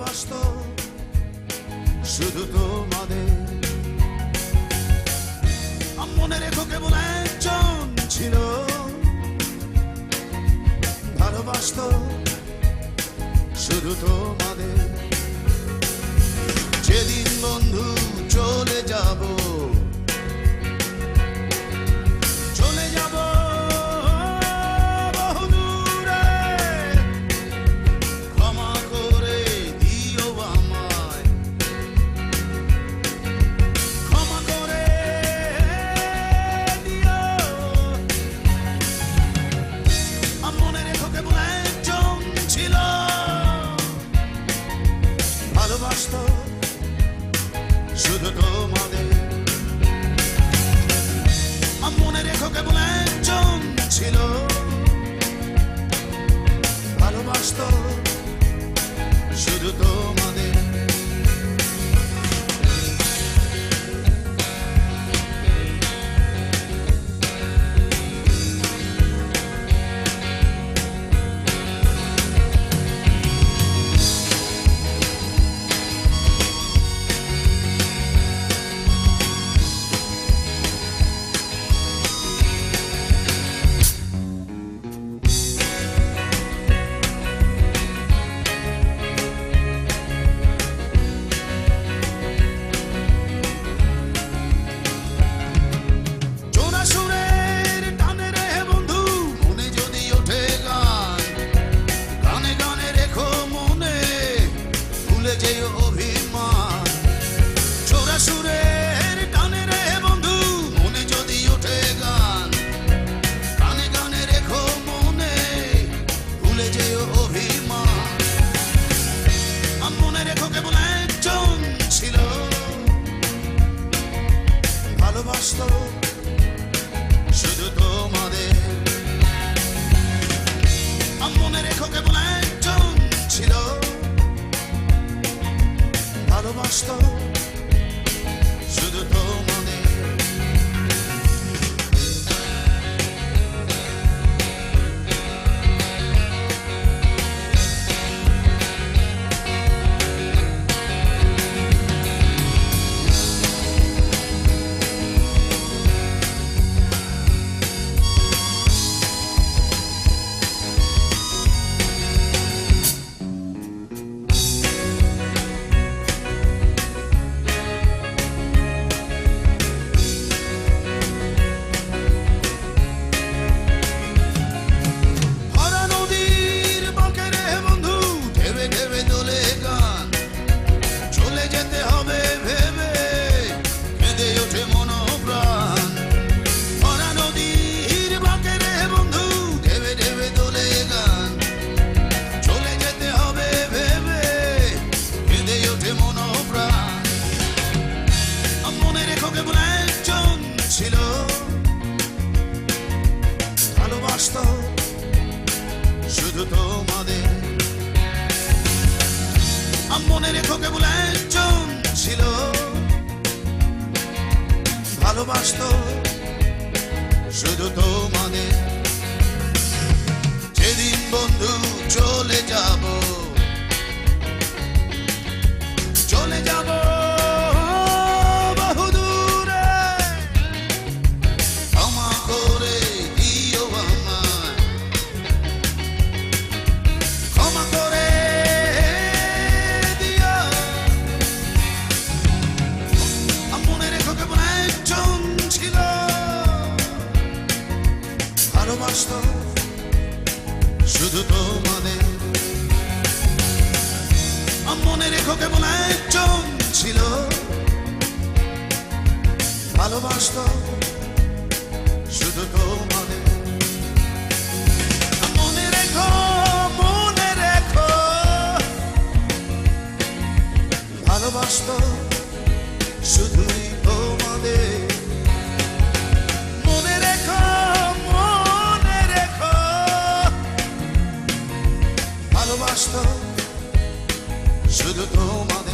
ভালোবাসতো শুধু তোমাদের। মনে রেখো কেবল একজন ছিল ভালোবাসতো শুধু তোমাদের। যেদিন বন্ধু চলে যাব বহুদূরে, ক্ষমা করে দিও আমায়, ক্ষমা করে দিও। মনে রেখো কেবল একজন ছিল ভালোবাসতো শুধু তোমাদের। মনে রেখো কেবল একজন ছিল ভালোবাসতো শুধু তোমাদের। ভালোবাসতো শুধু তোমাদের। মনে রেখো কেবল একজন ছিল ভালোবাসতো শুধু তোমাদের। শুধু তোমাদের। মনে রেখো কেবল একজন ছিল ভালোবাসতো শুধু তোমাদের। যেদিন বন্ধু চলে যাব বহুদূরে, ক্ষমা করে দিও আমায়, ক্ষমা করে দিও। মনে রেখো কেবল একজন ছিল ভালোবাসতো শুধু তোমাদের। মনে রেখো কেবল একজন ছিল ভালোবাসতো শুধু তোমাদের। মনে রেখো ভালোবাসতো শুধুই তোমাদের। মনে রেখো ভালোবাসতো শুধু তোমাদের।